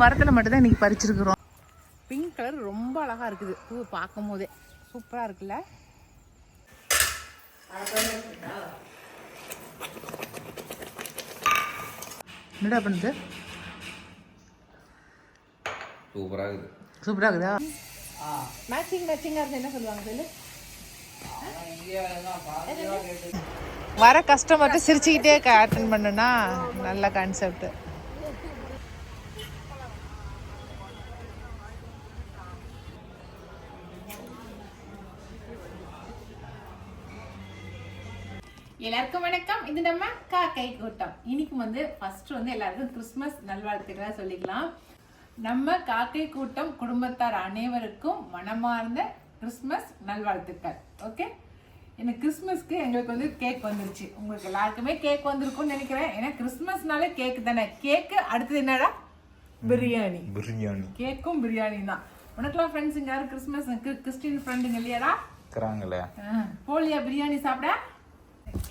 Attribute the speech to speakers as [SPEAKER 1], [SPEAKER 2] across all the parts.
[SPEAKER 1] மரத்தில் மட்டும்தான் இன்னைக்கு பறிச்சிருக்கிறோம். பிங்க் கலர் ரொம்ப அழகா இருக்குது. பூ பார்க்கும் போதே சூப்பரா இருக்குல்ல. என்னடா பண்ணுது?
[SPEAKER 2] சூப்பரா இருக்குது.
[SPEAKER 1] சூப்பரா இருக்குதா? மேட்சிங்கா இருந்து என்ன சொல்லுவாங்க சொல்லு. வர கஸ்டமர்கிட்ட சிரிச்சுக்கிட்டே அட்டென்ட் பண்ணுனா நல்ல கான்செப்ட். எல்லாருக்கும் வணக்கம். இது நம்ம காக்கை கூட்டம். இன்னைக்கு ஃபர்ஸ்ட் எல்லாருக்கும் கிறிஸ்மஸ் நல்வாழ்த்துக்களை சொல்லிக்கலாம். நம்ம காக்கை கூட்டம் குடும்பத்தார் அனைவருக்கும் மனமார்ந்த கிறிஸ்மஸ் நல்வாழ்த்துக்கள். ஓகே, எனக்கு கிறிஸ்மஸ்க்கு எங்களுக்கு கேக் வந்துருச்சு. உங்களுக்கு எல்லாருக்குமே கேக் வந்திருக்கும்னு நினைக்கிறேன். ஏன்னா கிறிஸ்மஸ்னாலே கேக் தானே. கேக்கு அடுத்தது என்னடா? பிரியாணி. கேக்கும் பிரியாணி தான். உனக்குலாம் ஃப்ரெண்ட்ஸ் இங்க யாரும் கிறிஸ்மஸ் கிறிஸ்டின் ஃப்ரெண்டுங்க இல்லையாடா? போலியா பிரியாணி சாப்பிட?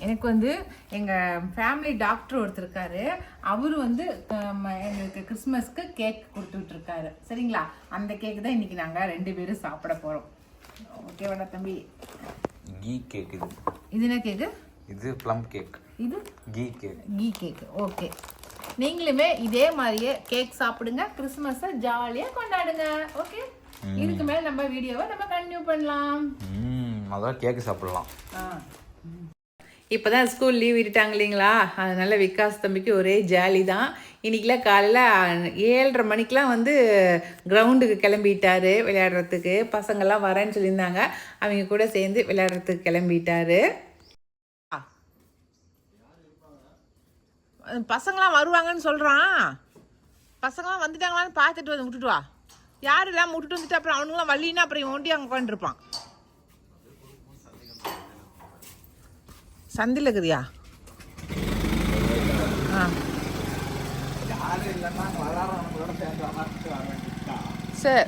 [SPEAKER 1] எனக்கு எங்கள் ஃபேமிலி டாக்டர் ஒருத்தர் இருக்காரு. அவரு எங்களுக்கு கிறிஸ்மஸ்க்கு கேக் கொடுத்துட்ருக்காரு. சரிங்களா? அந்த கேக் தான் இன்னைக்கு நாங்கள் 2 பேரும் சாப்பிட போகிறோம். ஓகேவாடா தம்பி?
[SPEAKER 2] கீ கேக்.
[SPEAKER 1] இது என்ன கேக்கு?
[SPEAKER 2] இது ப்ளம் கேக். இது கீ கேக். ஓகே,
[SPEAKER 1] நீங்களுமே இதே மாதிரியே கேக் சாப்பிடுங்க. கிறிஸ்மஸை ஜாலியாக கொண்டாடுங்க. ஓகே, இதுக்கு மேலே நம்ம வீடியோவை கண்டினியூ பண்ணலாம்.
[SPEAKER 2] அதான் கேக் சாப்பிடலாம்.
[SPEAKER 1] இப்போ தான் ஸ்கூல் லீவ் விட்டுட்டாங்க இல்லைங்களா? அதனால விகாஸ் தம்பிக்கு ஒரே ஜாலி தான். இன்றைக்கெலாம் காலையில் 7:30 மணிக்கெலாம் கிரவுண்டுக்கு கிளம்பிட்டாரு விளையாடுறதுக்கு. பசங்கள்லாம் வரேன்னு சொல்லியிருந்தாங்க. அவங்க கூட சேர்ந்து விளையாடுறதுக்கு கிளம்பிட்டாரு. பசங்களாம் வருவாங்கன்னு சொல்கிறான். பசங்களாம் வந்துட்டாங்களான்னு பார்த்துட்டு விட்டுட்டு வா. யாரும் இல்லாமல் விட்டுட்டு வந்துட்டு அப்புறம் அவனுங்களாம் வள்ளின்னா அப்புறம் ஒண்டி அங்கே உட்காந்துருப்பான். சந்தில் இருக்குதியா? சரி,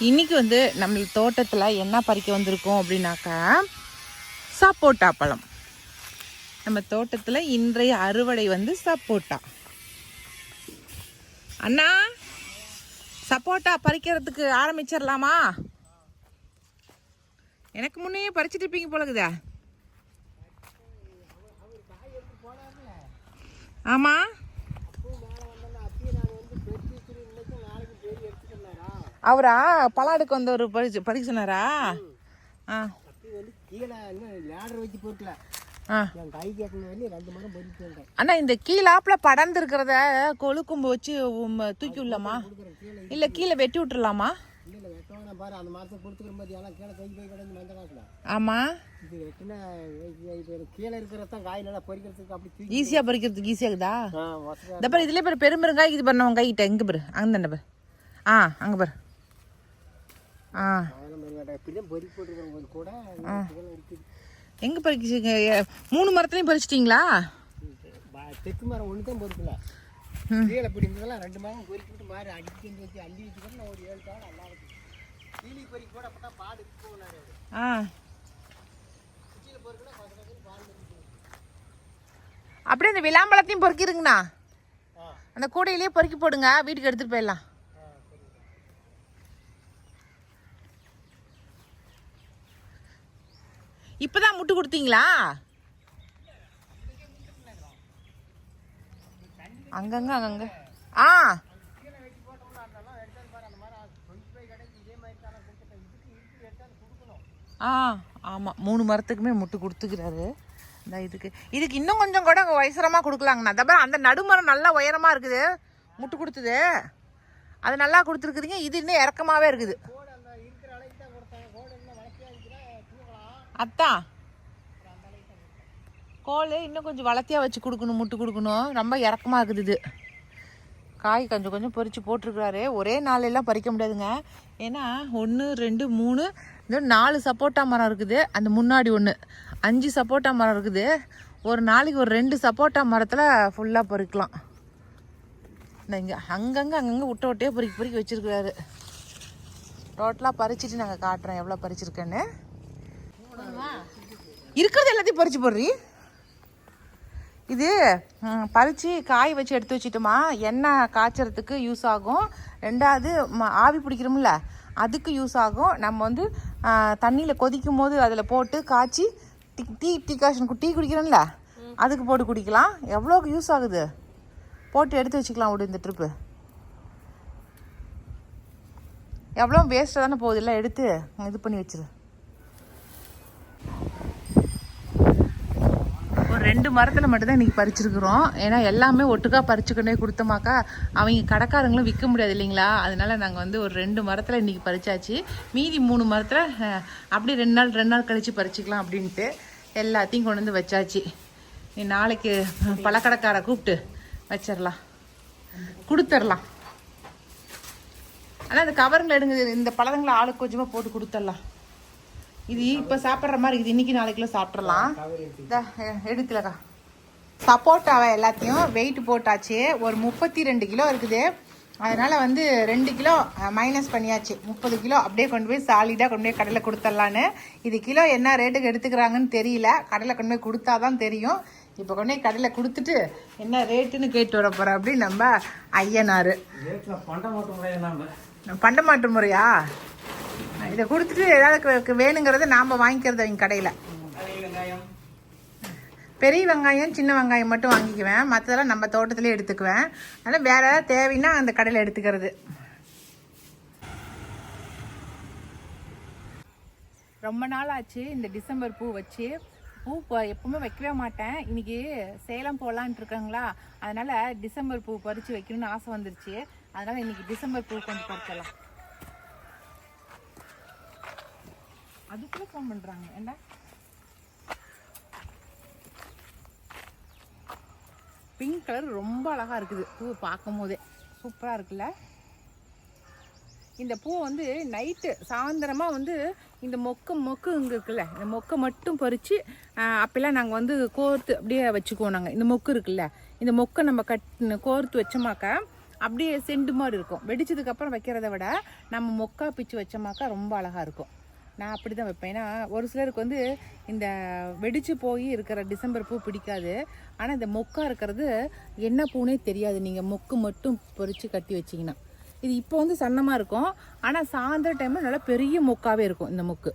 [SPEAKER 1] இன்னைக்கு நம்ம தோட்டத்தில் என்ன பறிக்க வந்திருக்கோம் அப்படின்னாக்கா சப்போட்டா பழம். நம்ம தோட்டத்தில் இன்றைய அறுவடை சப்போட்டா. அண்ணா, சப்போட்டா பறிக்கிறதுக்கு ஆரம்பிச்சிடலாமா? எனக்கு முன்னையே பறிச்சுட்டு இருப்பீங்க போலக்குதா? ஆமா, அவரா பலாடுக்கு வந்தவர் பறிக்க சொன்னாரா? அண்ணா, இந்த கீழாப்புல படர்ந்து இருக்கிறத கொழுக்கும்பு வச்சு தூக்கி விடலாமா? இல்ல கீழே வெட்டி விட்டுறலாமா? ஆமா, ஈஸியா பறிக்கிறதுக்கு ஈஸியா இருக்குதா? இந்த பாரு, இதுல பேர் பெரும்பெருங்காய் இது பண்ணவங்க கைகிட்ட இங்க பாரு, அங்க தானே பாரு. அங்க பாரு. எங்க பறிச்சிங்க? 3 மரத்துலையும் பறிச்சிட்டிங்களா? தெற்கு மரம் ஒன்று தான் பொறுக்கல. கீழே பிடிந்ததெல்லாம் 2 மரம் பொறுக்கிட்டு மாறி அடிச்சு வச்சு அள்ளி வச்சுக்கிட்டு ஒரு 7 தாள் நல்லா இருக்கு. கீழே பொறுக்கி கூட அப்போ தான் பாடு போனாரு. அப்படியே இந்த விளாம்பழத்தையும் பொறுக்கிருங்கண்ணா. அந்த கூடையிலேயே பொறுக்கி போடுங்க, வீட்டுக்கு எடுத்துட்டு போயிடலாம். இப்பதான் முட்டு கொடுத்தீங்களா? அங்கங்க அங்கங்க. ஆமா, 3 மரத்துக்குமே முட்டு கொடுத்துக்கிறாரு. இதுக்கு இன்னும் கொஞ்சம் கூட வயசரமா கொடுக்கலாங்கண்ணா. தப்பா அந்த நடுமரம் நல்லா உயரமா இருக்குது, முட்டு கொடுத்தது அது நல்லா கொடுத்துருக்குதுங்க. இது இன்னும் இறக்கமாவே இருக்குது. அத்தான் கோல் இன்னும் கொஞ்சம் வளர்த்தியாக வச்சு கொடுக்கணும், முட்டு கொடுக்கணும். ரொம்ப இறக்கமாக இருக்குது. இது காய் கொஞ்சம் கொஞ்சம் பறித்து போட்டிருக்கிறாரு. ஒரே நாளெல்லாம் பறிக்க முடியாதுங்க. ஏன்னா 1 2 3 இன்னும் 4 சப்போட்டா மரம் இருக்குது. அந்த முன்னாடி 1 5 சப்போட்டா மரம் இருக்குது. ஒரு நாளைக்கு ஒரு 2 சப்போட்டா மரத்தில் ஃபுல்லாக பறிக்கலாம். இங்கே அங்கங்கே விட்ட விட்டையே பொறுக்கி வச்சுருக்கிறாரு. டோட்டலாக பறிச்சுட்டு நாங்கள் காட்டுறோம் எவ்வளோ பறிச்சிருக்கேன்னு. இருக்கிறது எல்லாத்தையும் பறிச்சு போடுறீ? இது பறித்து காய் வச்சு எடுத்து வச்சுட்டோமா எண்ணெய் காய்ச்சறதுக்கு யூஸ் ஆகும். ரெண்டாவது ஆவி பிடிக்கிறோம்ல அதுக்கு யூஸ் ஆகும். நம்ம வந்து தண்ணியில் கொதிக்கும் போது அதில் போட்டு காய்ச்சி டீ காய்ச்சல் டீ குடிக்கிறோம்ல அதுக்கு போட்டு குடிக்கலாம். எவ்வளோக்கு யூஸ் ஆகுது, போட்டு எடுத்து வச்சுக்கலாம். விடு இந்த ட்ரிப்பு எவ்வளோ வேஸ்ட்டாக தானே போகுது, இல்லை எடுத்து இது பண்ணி வச்சிரு. ஒரு 2 மரத்தில் மட்டும்தான் இன்றைக்கி பறிச்சிருக்கிறோம். ஏன்னா எல்லாமே ஒட்டுக்காக பறிச்சுக்கொண்டே கொடுத்தோமாக்கா அவங்க கடைக்காரங்களும் விற்க முடியாது இல்லைங்களா. அதனால நாங்கள் வந்து ஒரு 2 மரத்தில் இன்றைக்கி பறிச்சாச்சு. மீதி 3 மரத்தில் அப்படியே 2 நாள் கழித்து பறிச்சிக்கலாம் அப்படின்ட்டு எல்லாத்தையும் கொண்டு வந்து வச்சாச்சு. நீ நாளைக்கு பழக்கடைக்காரை கூப்பிட்டு வச்சிடலாம், கொடுத்துடலாம். ஆனால் இந்த கவருங்களை எடுங்க, இந்த பழங்களை ஆளுக்கு கொஞ்சமாக போட்டு கொடுத்துடலாம். இது இப்போ சாப்பிட்ற மாதிரி இருக்குது, இன்றைக்கி நாளைக்குள்ள சாப்பிட்றலாம். எடுக்கலக்கா சப்போட்டாவை எல்லாத்தையும் வெயிட் போட்டாச்சு. ஒரு 32 கிலோ இருக்குது. அதனால் வந்து 2 கிலோ மைனஸ் பண்ணியாச்சு. 30 கிலோ அப்படியே கொண்டு போய் சாலிடாக கொண்டு போய் கடையில் கொடுத்துடலான்னு. இது கிலோ என்ன ரேட்டுக்கு எடுத்துக்கிறாங்கன்னு தெரியல, கடையில் கொண்டு போய் கொடுத்தா தான் தெரியும். இப்போ கொண்டு போய் கடையில் கொடுத்துட்டு என்ன ரேட்டுன்னு கேட்டு வர போகிறோம். அப்படி நம்ம ஐயனார் பண்டமாட்டு முறையா இதை கொடுத்துட்டு ஏதாவது வேணுங்கிறத நாம் வாங்கிக்கிறது அவங்க கடையில். பெரிய வெங்காயம் சின்ன வெங்காயம் மட்டும் வாங்கிக்குவேன், மற்றதெல்லாம் நம்ம தோட்டத்திலே எடுத்துக்குவேன். அதனால் வேறு ஏதாவது தேவைன்னா அந்த கடையில் எடுத்துக்கிறது. ரொம்ப நாள் ஆச்சு இந்த டிசம்பர் பூ வச்சு. பூ எப்பவுமே வைக்கவே மாட்டேன். இன்னைக்கு சேலம் போகலான்ட்டு இருக்காங்களா, அதனால டிசம்பர் பூ பறித்து வைக்கணும்னு ஆசை வந்துருச்சு. அதனால இன்னைக்கு டிசம்பர் பூ கொஞ்சம் பறிக்கலாம். அதுக்குள்ள ஃபோன் பண்றாங்க. ஏண்டா பிங்க் கலர் ரொம்ப அழகா இருக்குது, பூ பார்க்கும் போதே சூப்பரா இருக்குல்ல. இந்த பூ வந்து நைட்டு சாயந்தரமாக வந்து இந்த மொக்கு இங்கே இருக்குல்ல, இந்த மொக்கை மட்டும் பறித்து அப்போல்லாம் நாங்கள் வந்து கோர்த்து அப்படியே வச்சுக்குவோம். நாங்கள் இந்த மொக்கு இருக்குல்ல, இந்த மொக்கை நம்ம கோர்த்து வச்சோமாக்கா அப்படியே செண்டு மாதிரி இருக்கும். வெடிச்சதுக்கப்புறம் வைக்கிறத விட நம்ம மொக்கா பிச்சு வச்சோமாக்கா ரொம்ப அழகாக இருக்கும். நான் அப்படி தான் வைப்பேன். ஏன்னா ஒரு சிலருக்கு வந்து இந்த வெடிச்சு போய் இருக்கிற டிசம்பர் பூ பிடிக்காது. ஆனால் இந்த மொக்கா இருக்கிறது என்ன பூனே தெரியாது, நீங்கள் மொக்கு மட்டும் பொறிச்சு கட்டி வச்சிங்கன்னா. இது இப்போ வந்து சன்னமாக இருக்கும், ஆனால் சாயந்தர டைமில் நல்லா பெரிய மொக்காவே இருக்கும் இந்த மொக்கு.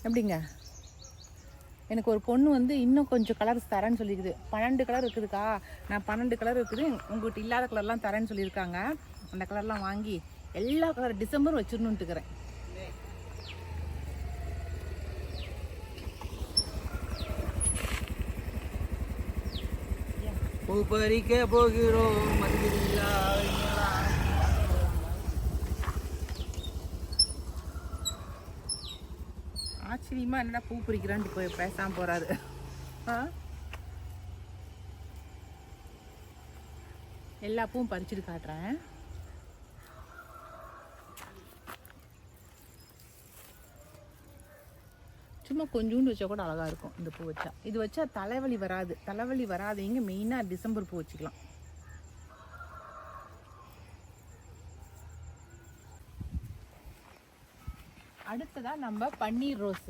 [SPEAKER 1] எப்படிங்க, எனக்கு ஒரு பொண்ணு வந்து இன்னும் கொஞ்சம் கலர்ஸ் தரேன்னு சொல்லியிருக்குது. 12 கலர் இருக்குதுக்கா, நான் 12 கலர் இருக்குது, உங்கள்கிட்ட இல்லாத கலர்லாம் தரேன்னு சொல்லியிருக்காங்க. அந்த கலர்லாம் வாங்கி எல்லா கலர் டிசம்பரும் வச்சிடணுன்ட்டுக்கிறேன்.
[SPEAKER 2] பூ பறிக்க போகிறோம்
[SPEAKER 1] ஆச்சரியமா என்னடா பூ பறிக்கிறான்ட்டு போய் பேசாம போறாரு. எல்லா பூவும் பறிச்சுட்டு காட்டுறேன். சும்மா கொஞ்சோண்டு வச்சா கூட அழகா இருக்கும் இந்த பூ வச்சா. இது வச்சா தலைவலி வராது. தலைவலி வராதீங்க மெயினா டிசம்பர் பூ வச்சுக்கலாம். அடுத்ததா நம்ம பன்னீர் ரோஸ்.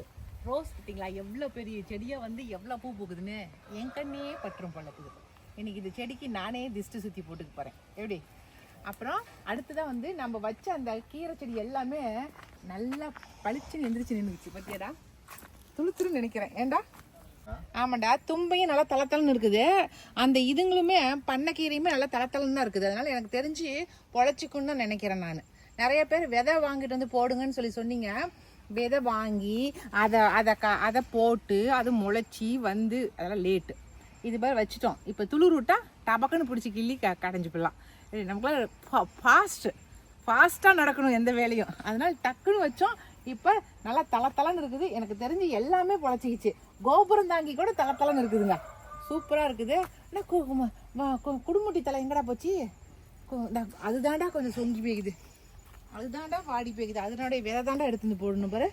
[SPEAKER 1] ரோஸ் பார்த்தீங்களா எவ்வளோ பெரிய செடியாக வந்து எவ்வளோ பூ பூக்குதுன்னு என் கண்ணே பற்றும் பழக்குது. இன்னைக்கு இந்த செடிக்கு நானே திஷ்டி சுற்றி போட்டுக்க போகிறேன். எப்படி? அப்புறம் அடுத்ததான் வந்து நம்ம வச்ச அந்த கீரை செடி எல்லாமே நல்லா பளிச்சுன்னு எந்திரிச்சு நின்றுச்சு. பத்தியாடா துளுத்துருன்னு நினைக்கிறேன். ஏண்டா? ஆமாண்டா, தும்பையும் நல்லா தளத்தலன்னு இருக்குது. அந்த இதுங்களுமே பண்ணைக்கீரையுமே நல்லா தளத்தலன்னு தான் இருக்குது. அதனால எனக்கு தெரிஞ்சு பொழைச்சிக்குன்னு தான் நினைக்கிறேன். நான் நிறைய பேர் விதை வாங்கிட்டு வந்து போடுங்கன்னு சொல்லி சொன்னீங்க. விதை வாங்கி அதை போட்டு அது முளைச்சி வந்து அதெல்லாம் லேட்டு. இது மாதிரி வச்சுட்டோம். இப்போ துளிர் விட்டா டபக்குன்னு பிடிச்சி கிள்ளி கடைஞ்சி போடலாம். நமக்குலாம் ஃபாஸ்ட்டாக நடக்கணும் எந்த வேலையும். அதனால டக்குன்னு வச்சோம். இப்போ நல்லா தளத்தலன்னு இருக்குது. எனக்கு தெரிஞ்சு எல்லாமே பொழைச்சிக்கிச்சு. கோபுரம் தாங்கி கூட தளத்தலன்னு இருக்குதுங்க. சூப்பராக இருக்குது. ஆனால் குடுமுட்டி தலை எங்கடா போச்சு? அதுதாண்டா கொஞ்சம் சொங்கி போய்க்குது, அதுதாண்டா வாடி போய்க்குது. அதனுடைய விதை தாண்டா எடுத்துன்னு போடணும் பாரு.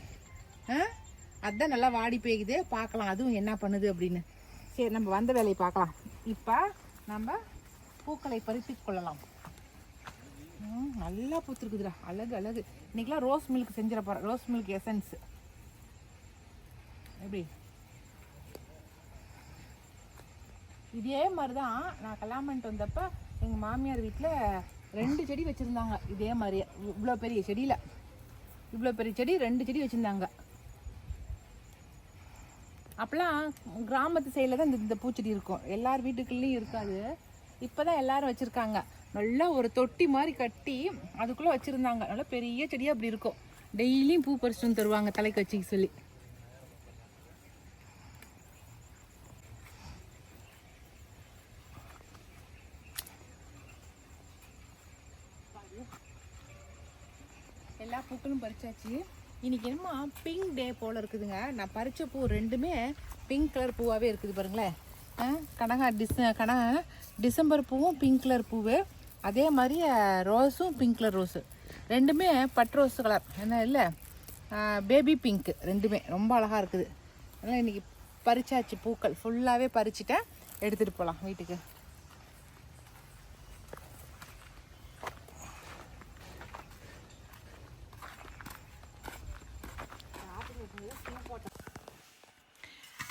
[SPEAKER 1] அதுதான் நல்லா வாடி போய்க்குது. பார்க்கலாம் அதுவும் என்ன பண்ணுது அப்படின்னு. சரி, நம்ம வந்த வேலையை பார்க்கலாம். இப்போ நம்ம பூக்களை பறித்து கொள்ளலாம். நல்லா பூத்துருக்குதுடா, அழகு அழகு. இன்னைக்கெல்லாம் ரோஸ் மில்க் செஞ்சிட போகிறேன். Rose milk essence. எப்படி இதே மாதிரி தான் நான் கல்யாணம் பண்ணிட்டு வந்தப்போ எங்கள் மாமியார் வீட்டில் 2 செடி வச்சுருந்தாங்க. இதே மாதிரியே இவ்வளோ பெரிய செடியில் இவ்வளோ பெரிய செடி 2 செடி வச்சுருந்தாங்க. அப்போலாம் கிராமத்து சைடில் தான் இந்த பூச்செடி இருக்கும், எல்லார் வீட்டுக்குள்ளேயும் இருக்காது. இப்போ தான் எல்லோரும் வச்சுருக்காங்க. நல்லா ஒரு தொட்டி மாதிரி கட்டி அதுக்குள்ளே வச்சுருந்தாங்க. நல்லா பெரிய செடியாக அப்படி இருக்கும். டெய்லியும் பூ பறிச்சுட்டு வந்து தருவாங்க தலைக்கு வச்சுக்க சொல்லி. எல்லா பூக்களும் பறிச்சாச்சு. இன்னைக்கு என்னமா பிங்க் டே போல் இருக்குதுங்க. நான் பறித்த பூ 2மே பிங்க் கலர் பூவாகவே இருக்குது பாருங்களேன். டிசம்பர் பூவும் பிங்க் கலர் பூவு, அதே மாதிரி ரோஸும் பிங்க் கலர் ரோஸு, 2மே பட் ரோஸ் கலர் என்ன இல்லை பேபி பிங்க்கு, 2மே ரொம்ப அழகாக இருக்குது. அதனால் இன்றைக்கி பறிச்சாச்சு பூக்கள் ஃபுல்லாகவே பறிச்சுட்டேன். எடுத்துகிட்டு போகலாம் வீட்டுக்கு.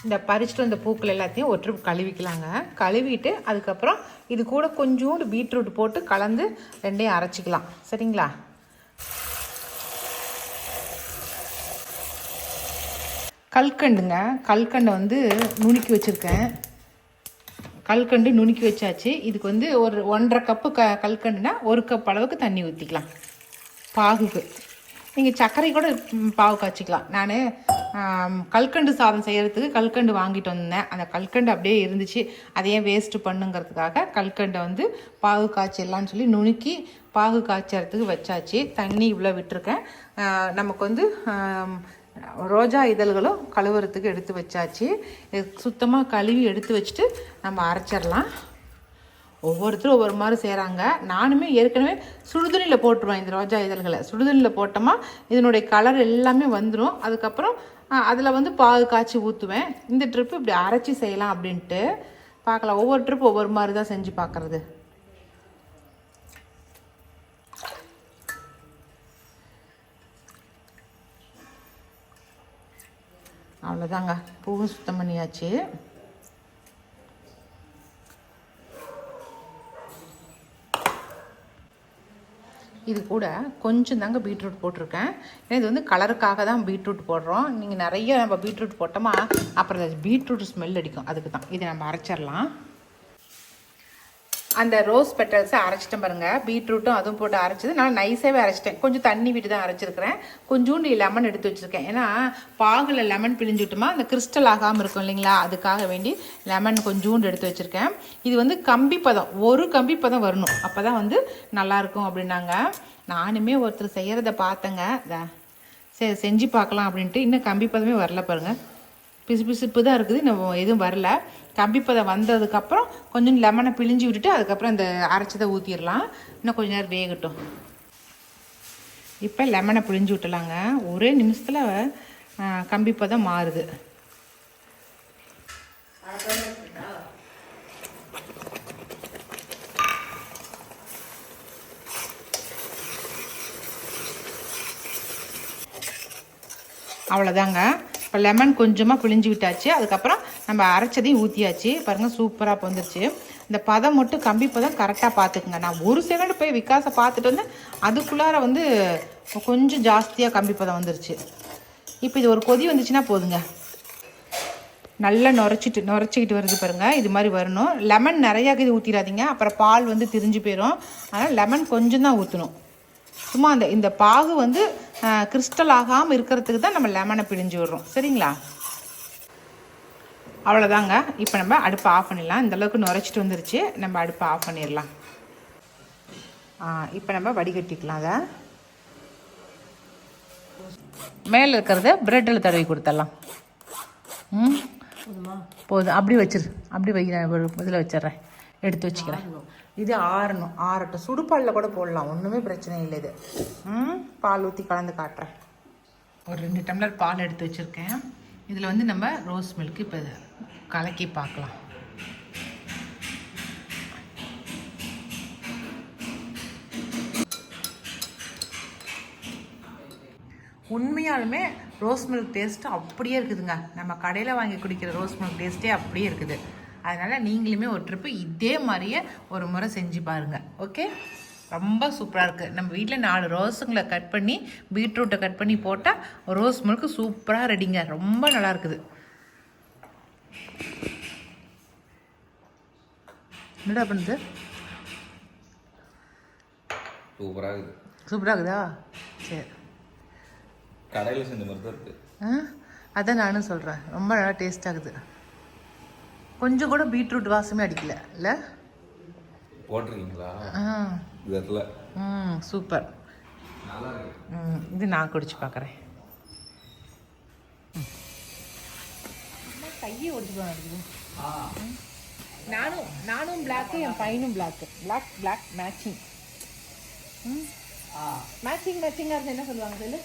[SPEAKER 1] இந்த பறிச்சுட்டு வந்த பூக்கள் எல்லாத்தையும் ஒரு ட்ரிப் கழுவிக்கலாங்க. கழுவிட்டு அதுக்கப்புறம் இது கூட கொஞ்சோண்டு பீட்ரூட் போட்டு கலந்து 2ஐயும் அரைச்சிக்கலாம். சரிங்களா? கல்கண்டுங்க, கல்கண்டை வந்து நுணுக்கி வச்சுருக்கேன். கல்கண்டு நுணுக்கி வச்சாச்சு. இதுக்கு வந்து ஒரு 1.5 கப்பு கல்கண்டுனா 1 கப் அளவுக்கு தண்ணி ஊற்றிக்கலாம் பாகுக்கு. நீங்கள் சர்க்கரை கூட பாகு காய்ச்சிக்கலாம். நான் கல்கண்டு சாதம் செய்கிறதுக்கு கல்கண்டு வாங்கிட்டு வந்தேன். அந்த கல்கண்டு அப்படியே இருந்துச்சு, அதையே வேஸ்ட்டு பண்ணுங்கிறதுக்காக கல்கண்டை வந்து பாகு காய்ச்சிடலான்னு சொல்லி நுணுக்கி பாகு காய்ச்சறதுக்கு வச்சாச்சு. தண்ணி இவ்வளோ விட்டுருக்கேன். நமக்கு வந்து ரோஜா இதழ்களும் கழுவுறதுக்கு எடுத்து வச்சாச்சு. சுத்தமாக கழுவி எடுத்து வச்சுட்டு நம்ம அரைச்சிடலாம். ஒவ்வொருத்தரும் ஒவ்வொரு மாதிரி செய்கிறாங்க. நானுமே ஏற்கனவே சுடுதண்ணியில் போட்டுருவேன். இந்த ரோஜா இதழ்களை சுடுதண்ணியில் போட்டோமா இதனுடைய கலர் எல்லாமே வந்துடும். அதுக்கப்புறம் அதில் வந்து பாகு காய்ச்சி ஊற்றுவேன். இந்த ட்ரிப்பு இப்படி அரைச்சி செய்யலாம் அப்படின்ட்டு பார்க்கலாம். ஒவ்வொரு ட்ரிப்பு ஒவ்வொரு மாதிரி தான் செஞ்சு பார்க்குறது. அவ்வளோதாங்க, பூவும் சுத்தம் பண்ணியாச்சு. இது கூட கொஞ்சம் தாங்க பீட்ரூட் போட்டிருக்கேன். ஏன்னா இது வந்து கலருக்காக தான் பீட்ரூட் போடுறோம். நீங்கள் நிறைய நம்ம பீட்ரூட் போட்டோமா அப்புறம் பீட்ரூட் ஸ்மெல் அடிக்கும். அதுக்கு தான் இதை நம்ம அரைச்சிடலாம். அந்த ரோஸ் பெட்டல்ஸை அரைச்சிட்டேன் பாருங்கள். பீட்ரூட்டும் அதுவும் போட்டு அரைச்சது நான் நைஸாகவே அரைச்சிட்டேன். கொஞ்சம் தண்ணி விட்டு தான் அரைச்சிருக்கிறேன். கொஞ்சோண்டு லெமன் எடுத்து வச்சுருக்கேன். ஏன்னா பாகில் லெமன் பிழிஞ்சுட்டுமா அந்த கிறிஸ்டல் ஆகாமல் இருக்கும் இல்லைங்களா, அதுக்காக வேண்டி லெமன் கொஞ்சோண்டு எடுத்து வச்சுருக்கேன். இது வந்து கம்பி பதம், ஒரு கம்பி பதம் வரணும், அப்போ தான் வந்து நல்லாயிருக்கும் அப்படின்னாங்க. நானுமே ஒருத்தர் செய்கிறத பார்த்தேங்க, சரி செஞ்சு பார்க்கலாம் அப்படின்ட்டு. இன்னும் கம்பி பதமே வரல பாருங்கள், பிசு பிசுப்பு தான் இருக்குது, இன்னும் எதுவும் வரல. கம்பிப்பதம் வந்ததுக்கப்புறம் கொஞ்சம் லெமனை பிழிஞ்சு விட்டுட்டு அதுக்கப்புறம் இந்த அரைச்சதை ஊற்றிடலாம். இன்னும் கொஞ்சம் நேரம் வேகட்டும். இப்போ லெமனை பிழிஞ்சு விட்டுலாங்க. ஒரே நிமிஷத்தில் கம்பிப்பதம் மாறுது. அவ்வளோதாங்க. இப்போ லெமன் கொஞ்சமாக பிழிஞ்சு விட்டாச்சு. அதுக்கப்புறம் நம்ம அரைச்சதையும் ஊற்றியாச்சு. பாருங்கள் சூப்பராக வந்துருச்சு. இந்த பதம் மட்டும் கம்பி பதம் கரெக்டாக பார்த்துக்குங்க. நான் ஒரு செகண்ட் போய் விகாசை பார்த்துட்டு வந்து அதுக்குள்ளார வந்து கொஞ்சம் ஜாஸ்தியாக கம்பி பதம் வந்துருச்சு. இப்போ இது ஒரு கொதி வந்துச்சுன்னா போதுங்க. நல்லா நுரைச்சிக்கிட்டு வருது பாருங்கள். இது மாதிரி வரணும். லெமன் நிறையா இது ஊற்றிடாதீங்க, அப்புறம் பால் வந்து திரிஞ்சு போயிடும். அதனால் லெமன் கொஞ்சம் தான் ஊற்றணும். சும்மா இந்த பாகு வந்து கிறிஸ்டல் ஆகாமல் இருக்கிறதுக்கு தான் நம்ம லெமனை பிழிஞ்சு விடுறோம். சரிங்களா? அவ்வளோதாங்க. இப்போ நம்ம அடுப்பை ஆஃப் பண்ணிடலாம். இந்தளவுக்கு நுரைச்சிட்டு வந்துருச்சு. நம்ம அடுப்பை ஆஃப் பண்ணிடலாம். இப்போ நம்ம வடிகட்டிக்கலாம். அதை மேலே இருக்கிறத ப்ரெட்டில் தடவி கொடுத்துடலாம். போதும், அப்படி வச்சிரு. அப்படி வை, இதில் வச்சிட்றேன், எடுத்து வச்சுக்கிறேன். இது ஆறணும், ஆறட்டும். சுடுபாலில் கூட போடலாம், ஒன்றுமே பிரச்சனை இல்லை. இது பால் ஊற்றி கலந்து காட்டுறேன். ஒரு 2 டம்ளர் பால் எடுத்து வச்சுருக்கேன். இதில் வந்து நம்ம ரோஸ் மில்க்கு இப்போ கலக்கி பார்க்கலாம். உண்மையாலுமே ரோஸ் மில்க் டேஸ்ட்டு அப்படியே இருக்குதுங்க. நம்ம கடையில் வாங்கி குடிக்கிற ரோஸ் மில்க் டேஸ்ட்டே அப்படியே இருக்குது. அதனால் நீங்களுமே ஒரு ட்ரிப்பு இதே மாதிரியே ஒரு முறை செஞ்சு பாருங்கள். ஓகே, ரொம்ப சூப்பராக இருக்குது. நம்ம வீட்டில் 4 ரோஸுங்களை கட் பண்ணி பீட்ரூட்டை கட் பண்ணி போட்டால் ரோஸ் மில்க்கு சூப்பராக ரெடிங்க. ரொம்ப நல்லா இருக்குது. என்னடா பண்ணுது?
[SPEAKER 2] சூப்பராக இருக்குது.
[SPEAKER 1] சூப்பராக இருக்குதா? சரி,
[SPEAKER 2] கடையில் செஞ்ச மாதிரி தான் இருக்குது.
[SPEAKER 1] அதான் நானும் சொல்கிறேன், ரொம்ப நல்லா டேஸ்ட் ஆகுது. கொஞ்சம் கூட பீட்ரூட் வாசமே அடிக்கல இல்லை?
[SPEAKER 2] போட்டிருக்கீங்களா?
[SPEAKER 1] சூப்பர். இது நான் குடிச்சு பார்க்குறேன். கையை ஒடிச்சு போகிறது. நானும் பிளாக்கு, என் பையனும் பிளாக்கு. Black matching. மேட்சிங்காக இருந்து என்ன சொல்லுவாங்க சொல்லு?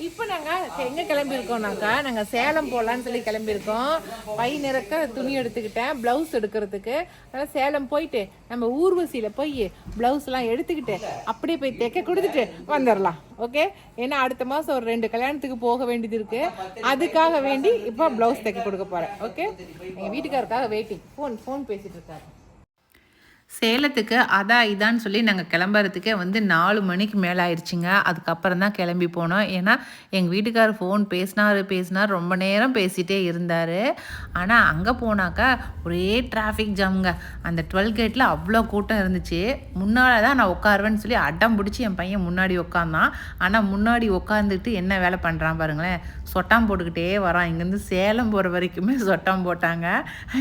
[SPEAKER 1] இப்போ நாங்கள் எங்கே கிளம்பியிருக்கோம்னாக்கா, நாங்கள் சேலம் போகலான்னு சொல்லி கிளம்பியிருக்கோம். பை நிறக்க துணி எடுத்துக்கிட்டேன் ப்ளவுஸ் எடுக்கிறதுக்கு. அதனால் சேலம் போயிட்டு நம்ம ஊர்வசியில் போய் ப்ளவுஸ்லாம் எடுத்துக்கிட்டு அப்படியே போய் தைக்க கொடுத்துட்டு வந்துடலாம். ஓகே, ஏன்னா அடுத்த மாதம் ஒரு 2 கல்யாணத்துக்கு போக வேண்டியது இருக்குது. அதுக்காக வேண்டி இப்போ ப்ளவுஸ் தைக்க கொடுக்க போகிறேன். ஓகே, எங்கள் வீட்டுக்காரருக்காக வெயிட்டிங். ஃபோன் பேசிகிட்டு இருக்காரு. சேலத்துக்கு அதான் இதான்னு சொல்லி நாங்கள் கிளம்புறதுக்கே 4 மணிக்கு மேலே ஆயிடுச்சுங்க. அதுக்கப்புறம் தான் கிளம்பி போனோம். ஏன்னா எங்கள் வீட்டுக்காரர் ஃபோன் பேசினார் ரொம்ப நேரம் பேசிகிட்டே இருந்தார். ஆனால் அங்கே போனாக்கா ஒரே டிராஃபிக் ஜாமுங்க. அந்த 12 கேட்டில் அவ்வளோ கூட்டம் இருந்துச்சு. முன்னால் தான் நான் உட்காருவேன்னு சொல்லி அடம் பிடிச்சி என் பையன் முன்னாடி உட்காந்தான். ஆனால் முன்னாடி உட்காந்துட்டு என்ன வேலை பண்ணுறான் பாருங்களேன், சொட்டாம் போட்டுக்கிட்டே வரான். இங்கேருந்து சேலம் போகிற வரைக்குமே சொட்டாம் போட்டாங்க.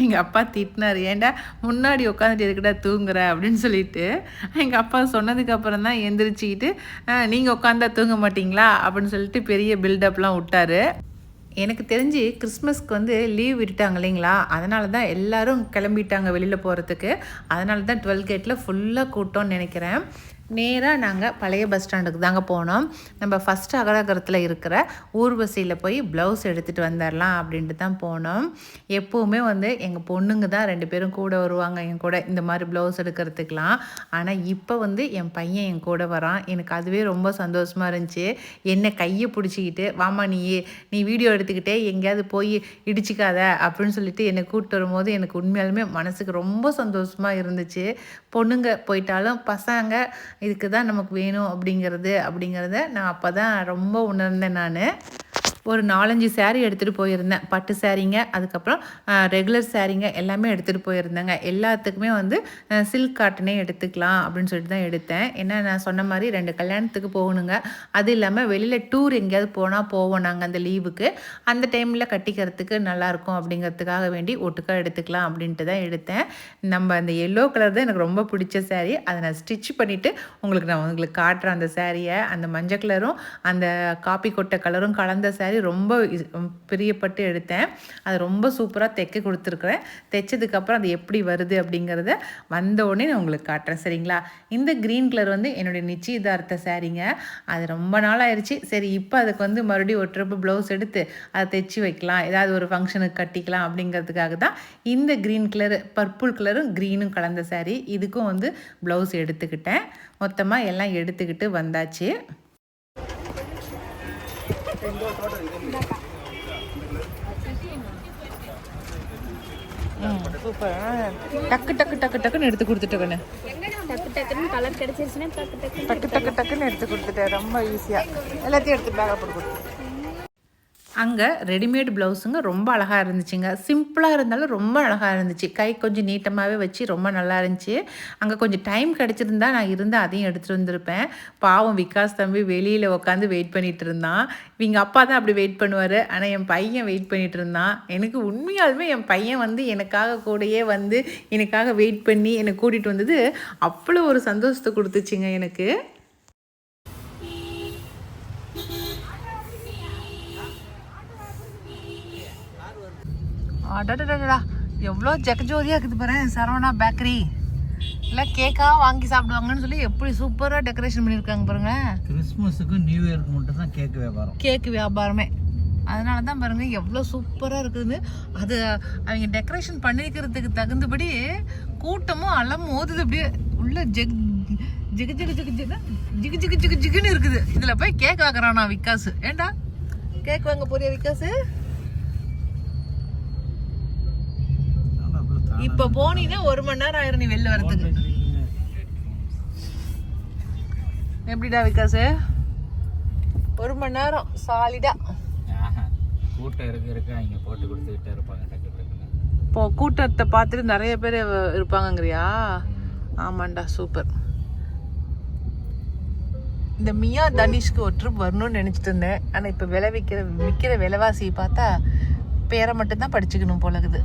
[SPEAKER 1] எங்கள் அப்பா திட்டினார், ஏன்டா முன்னாடி உட்காந்துட்டு இருக்கடா தூங்குற அப்படின்னு சொல்லிட்டு. எங்கள் அப்பா சொன்னதுக்கு அப்புறம் தான் எந்திரிச்சிக்கிட்டு நீங்கள் உட்காந்தா தூங்க மாட்டிங்களா அப்படின்னு சொல்லிட்டு பெரிய பில்டப்லாம் விட்டாரு. எனக்கு தெரிஞ்சு கிறிஸ்மஸ்க்கு லீவ் விட்டுட்டாங்க இல்லைங்களா, அதனால தான் எல்லோரும் கிளம்பிட்டாங்க வெளியில் போகிறதுக்கு. அதனால தான் 12 கேட்டில் ஃபுல்லாக கூட்டம்னு நினைக்கிறேன். நேராக நாங்கள் பழைய பஸ் ஸ்டாண்டுக்கு தாங்க போனோம். நம்ம ஃபஸ்ட்டு அகலகரத்தில் இருக்கிற ஊர்வசியில் போய் ப்ளவுஸ் எடுத்துகிட்டு வந்துடலாம் அப்படின்ட்டு தான் போனோம். எப்போவுமே எங்கள் பொண்ணுங்க தான் 2 பேரும் கூட வருவாங்க என் கூட இந்த மாதிரி ப்ளவுஸ் எடுக்கிறதுக்கெலாம். ஆனால் இப்போ என் பையன் என் கூட வரான். எனக்கு அதுவே ரொம்ப சந்தோஷமாக இருந்துச்சு. என்னை கையை பிடிச்சிக்கிட்டு, வாமா நீ வீடியோ எடுத்துக்கிட்டே எங்கேயாவது போய் இடிச்சிக்காத அப்படின்னு சொல்லிட்டு என்னை கூப்பிட்டு வரும்போது எனக்கு உண்மையாலுமே மனசுக்கு ரொம்ப சந்தோஷமாக இருந்துச்சு. பொண்ணுங்க போயிட்டாலும் பசங்க இதுக்கு தான் நமக்கு வேணும் அப்படிங்கிறத நான் அப்போ தான் ரொம்ப உணர்ந்தேன். நான் ஒரு 4-5 சேரீ எடுத்துகிட்டு போயிருந்தேன். பட்டு சேரீங்க, அதுக்கப்புறம் ரெகுலர் சேரீங்க எல்லாமே எடுத்துகிட்டு போயிருந்தேங்க. எல்லாத்துக்குமே சில்க் காட்டனே எடுத்துக்கலாம் அப்படின்னு சொல்லிட்டு தான் எடுத்தேன். ஏன்னா நான் சொன்ன மாதிரி 2 கல்யாணத்துக்கு போகணுங்க. அது இல்லாமல் வெளியில் டூர் எங்கேயாவது போவோம் நாங்கள் அந்த லீவுக்கு. அந்த டைமில் கட்டிக்கிறதுக்கு நல்லாயிருக்கும் அப்படிங்கிறதுக்காக வேண்டி ஒட்டுக்காக எடுத்துக்கலாம் அப்படின்ட்டு தான் எடுத்தேன். நம்ம அந்த எல்லோ கலர் தான் எனக்கு ரொம்ப பிடிச்ச சேரீ. அதை நான் ஸ்டிச் பண்ணிவிட்டு நான் உங்களுக்கு காட்டுறேன் அந்த சேரீயை. அந்த மஞ்சள் கலரும் அந்த காப்பி கொட்டை கலரும் கலந்த சேரீ ரொம்ப பிரியப்பட்டு எடுத்தேன். அது ரொம்ப சூப்பராக தைக்க கொடுத்துருக்குறேன். தைச்சதுக்கப்புறம் அது எப்படி வருது அப்படிங்கிறத வந்த உடனே நான் உங்களுக்கு காட்டுறேன். சரிங்களா? இந்த க்ரீன் கலர் என்னுடைய நிச்சயதார்த்த சாரீங்க. அது ரொம்ப நாள் ஆயிடுச்சு. சரி, இப்போ அதுக்கு மறுபடியும் ஒரு ட்ரிப்பு ப்ளவுஸ் எடுத்து அதை தைச்சி வைக்கலாம், ஏதாவது ஒரு ஃபங்க்ஷனுக்கு கட்டிக்கலாம் அப்படிங்கிறதுக்காக தான் இந்த க்ரீன் கலர் பர்பிள் கலரும் க்ரீனும் கலந்த சாரீ. இதுக்கும் ப்ளவுஸ் எடுத்துக்கிட்டேன். மொத்தமாக எல்லாம் எடுத்துக்கிட்டு வந்தாச்சு. சூப்பர். டக்குன்னு எடுத்து கொடுத்துட்டேன். டக்குன்னு எடுத்து கொடுத்துட்டேன். ரொம்ப ஈஸியாக எல்லாத்தையும் எடுத்து பேக்காக போட்டு கொடுத்துட்டேன். அங்கே ரெடிமேட் ப்ளவுஸுங்க ரொம்ப அழகாக இருந்துச்சுங்க. சிம்பிளாக இருந்தாலும் ரொம்ப அழகாக இருந்துச்சு. கை கொஞ்சம் நீட்டமாகவே வச்சு ரொம்ப நல்லா இருந்துச்சு. அங்கே கொஞ்சம் டைம் கிடச்சிருந்தா நான் அதையும் எடுத்துகிட்டு வந்திருப்பேன். பாவம் விகாஸ் தம்பி வெளியில் உட்காந்து வெயிட் பண்ணிகிட்டு இருந்தான். இவங்க அப்பா தான் அப்படி வெயிட் பண்ணுவார். ஆனால் என் பையன் வெயிட் பண்ணிகிட்டு இருந்தான். எனக்கு உண்மையாலுமே என் பையன் எனக்காக கூடயே எனக்காக வெயிட் பண்ணி என்னை கூட்டிகிட்டு வந்தது அவ்வளோ ஒரு சந்தோஷத்தை கொடுத்துச்சுங்க எனக்கு. அடடடா, எவ்வளோ ஜெகஜோதியாக இருக்குது பாரு. சரவணா பேக்கரி இல்லை கேக்காக வாங்கி சாப்பிடுவாங்கன்னு சொல்லி எப்படி சூப்பராக டெக்கரேஷன் பண்ணியிருக்காங்க பாருங்க.
[SPEAKER 2] கிறிஸ்மஸுக்கும் நியூ இயருக்கு மட்டும் தான் கேக்கு வியாபாரமே.
[SPEAKER 1] அதனால தான் பாருங்கள் எவ்வளோ சூப்பராக இருக்குதுன்னு. அது அவங்க டெக்கரேஷன் பண்ணிக்கிறதுக்கு தகுந்தபடி கூட்டமும் அலம் மோதுது. அப்படியே உள்ள ஜிகு ஜிகு ஜிகு ஜிகு ஜிகு ஜிகு ஜிகுன்னு இருக்குது. இதில் போய் கேக் வாங்குறானா விக்காஸ். ஏண்டா கேக் வாங்க போறியா விக்காஸ்? இப்போ போனீங்கன்னா 1 மணி நேரம் ஆயிரும் நீ வெளில வரதுக்கு. எப்படிடா விக்காஸ்? 1 மணி நேரம் சாலிடா.
[SPEAKER 2] கூட்டம் இருக்கு அவங்க போட்டு கொடுத்துக்கிட்டே இருப்பாங்க.
[SPEAKER 1] இப்போ கூட்டத்தை பார்த்துட்டு நிறைய பேர் இருப்பாங்கங்கிறியா? ஆமாண்டா, சூப்பர். இந்த மியா தனிஷ்க்கு ஒரு ட்ரிப் வரணும்னு நினச்சிட்டு இருந்தேன். ஆனால் இப்போ விற்கிற விலைவாசி பார்த்தா பேரை மட்டும்தான் படிச்சுக்கணும் போல இருக்குது.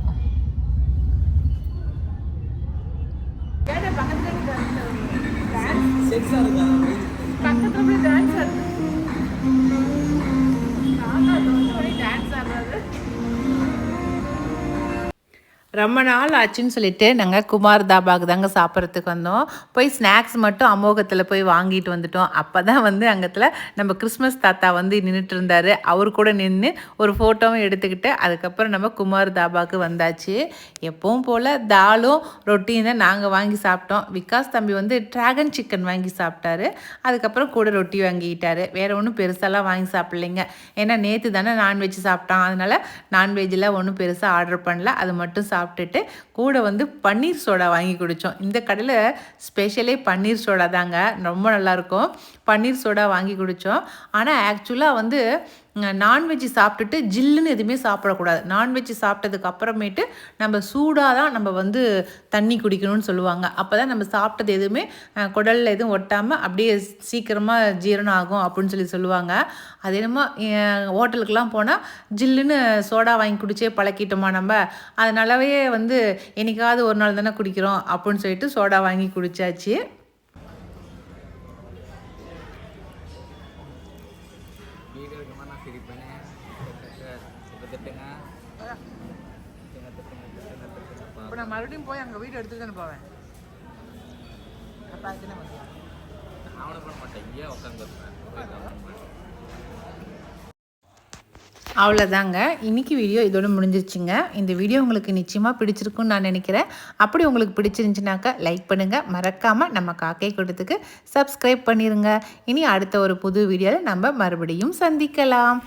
[SPEAKER 1] ரொம்ப நாள் ஆச்சுன்னு சொல்லிட்டு நாங்கள் குமார் தாபாவுக்கு தாங்க சாப்பிட்றதுக்கு வந்தோம். போய் ஸ்நாக்ஸ் மட்டும் அமோகத்தில் போய் வாங்கிட்டு வந்துட்டோம். அப்போ தான் வந்து அங்கத்தில் நம்ம கிறிஸ்மஸ் தாத்தா வந்து நின்றுட்டு இருந்தார். அவர் கூட நின்று ஒரு ஃபோட்டோவும் எடுத்துக்கிட்டு அதுக்கப்புறம் நம்ம குமார் தாபாவுக்கு வந்தாச்சு. எப்பவும் போல் தாலும் ரொட்டியும் தான் நாங்கள் வாங்கி சாப்பிட்டோம். விகாஸ் தம்பி வந்து ட்ராகன் சிக்கன் வாங்கி சாப்பிட்டாரு. அதுக்கப்புறம் கூட ரொட்டி வாங்கிக்கிட்டாரு. வேறு ஒன்றும் பெருசாலாம் வாங்கி சாப்பிட்லைங்க. ஏன்னா நேற்று தானே நான்வெஜ் சாப்பிட்டான். அதனால் நான்வெஜ்ஜில் ஒன்றும் பெருசாக ஆர்டர் பண்ணல. அது மட்டும் சாப்பிட்டுட்டு கூட வந்து பன்னீர் சோடா வாங்கி குடித்தோம். இந்த கடையில் ஸ்பெஷலே பன்னீர் சோடா தாங்க, ரொம்ப நல்லாயிருக்கும். பன்னீர் சோடா வாங்கி குடித்தோம். ஆனால் ஆக்சுவலாக வந்து நான்வெஜ் சாப்பிட்டுட்டு ஜில்லுன்னு எதுவுமே சாப்பிடக்கூடாது. நான்வெஜ் சாப்பிட்டதுக்கு அப்புறமேட்டு நம்ம சூடாக தான் நம்ம வந்து தண்ணி குடிக்கணும்னு சொல்லுவாங்க. அப்போ தான் நம்ம சாப்பிட்டது எதுவுமே குடலில் எதுவும் ஒட்டாமல் அப்படியே சீக்கிரமாக ஜீரணம் ஆகும் அப்படின்னு சொல்லுவாங்க. அது என்னமோ ஹோட்டலுக்கெலாம் போனால் ஜில்லுன்னு சோடா வாங்கி குடிச்சே பழக்கிட்டோமா நம்ம. அதனாலவே வந்து என்னைக்காவது ஒரு நாள் தானே குடிக்கிறோம் அப்படின்னு சொல்லிட்டு சோடா வாங்கி குடித்தாச்சு. இப்போ நான் மறுபடியும் போய் அங்கே வீடு எடுத்துட்டு தானே போவேன். அவ்வளோதாங்க, இன்றைக்கி வீடியோ இதோட முடிஞ்சிருச்சுங்க. இந்த வீடியோ உங்களுக்கு நிச்சயமாக பிடிச்சிருக்குன்னு நான் நினைக்கிறேன். அப்படி உங்களுக்கு பிடிச்சிருந்துச்சுனாக்கா லைக் பண்ணுங்கள். மறக்காமல் நம்ம காக்கை கூட்டத்துக்கு சப்ஸ்கிரைப் பண்ணிடுங்க. இனி அடுத்த ஒரு புது வீடியோவில் நம்ம மறுபடியும் சந்திக்கலாம்.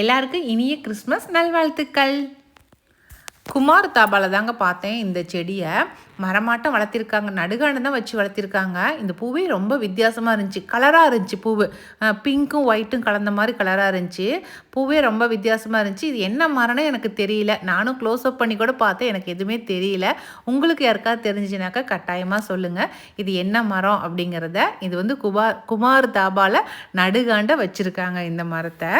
[SPEAKER 1] எல்லாருக்கும் இனிய கிறிஸ்மஸ் நல்வாழ்த்துக்கள். குமார் தாபாவில் தாங்க பார்த்தேன் இந்த செடியை. மரமாட்டம் வளர்த்திருக்காங்க, நடுகாண்டு தான் வச்சு வளர்த்திருக்காங்க. இந்த பூவே ரொம்ப வித்தியாசமாக இருந்துச்சு, கலராக இருந்துச்சு. பூவு பிங்க்கும் ஒயிட்டும் கலந்த மாதிரி கலராக இருந்துச்சு. பூவே ரொம்ப வித்தியாசமாக இருந்துச்சு. இது என்ன மரம்னு எனக்கு தெரியல. நானும் க்ளோஸ்அப் பண்ணி கூட பார்த்தேன், எனக்கு எதுவுமே தெரியல. உங்களுக்கு யாருக்காவது தெரிஞ்சுனாக்கா கட்டாயமாக சொல்லுங்கள் இது என்ன மரம் அப்படிங்கிறத. இது வந்து குமார் தாபாவில் நடுகாண்டை வச்சுருக்காங்க இந்த மரத்தை.